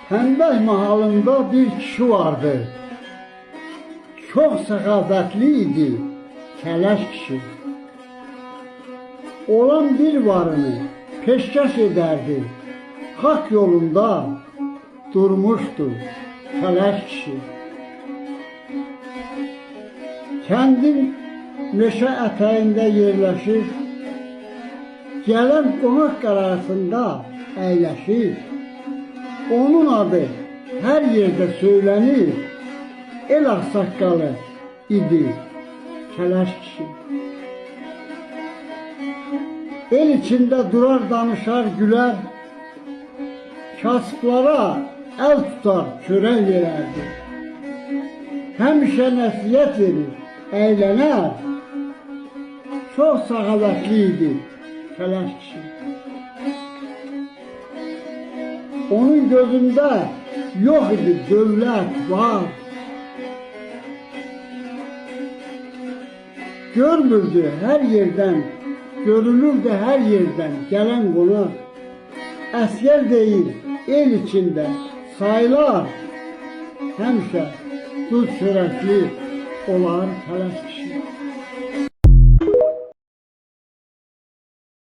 Pəmbək mahalında bir kişi vardı. Çox səxavətli idi, kələş kişi. Olan bir varını peşkəş edərdi. Hak yolunda durmuşdu kələş kişi. Kəndin meşə ətəyində yerləşir, gələn qonaq qarşısında əyləşir. Onun adı hər yerdə söylənir, el ağsaqqalı idi kələş kişi. El içində durar, danışar, gülər, kasıblara əl tutar, çörək verərdi. Həmişə nəsihət verir, əylənər, çox səxavətli idi kələş kişi. Onun gözündə yox idi dövlət, var. Görmürdü hər yerdən, görülürdü hər yerdən gələn qonaq. Əsgər deyil, el içində sayılar, həmişə duz çörəkli olar kələş kişi.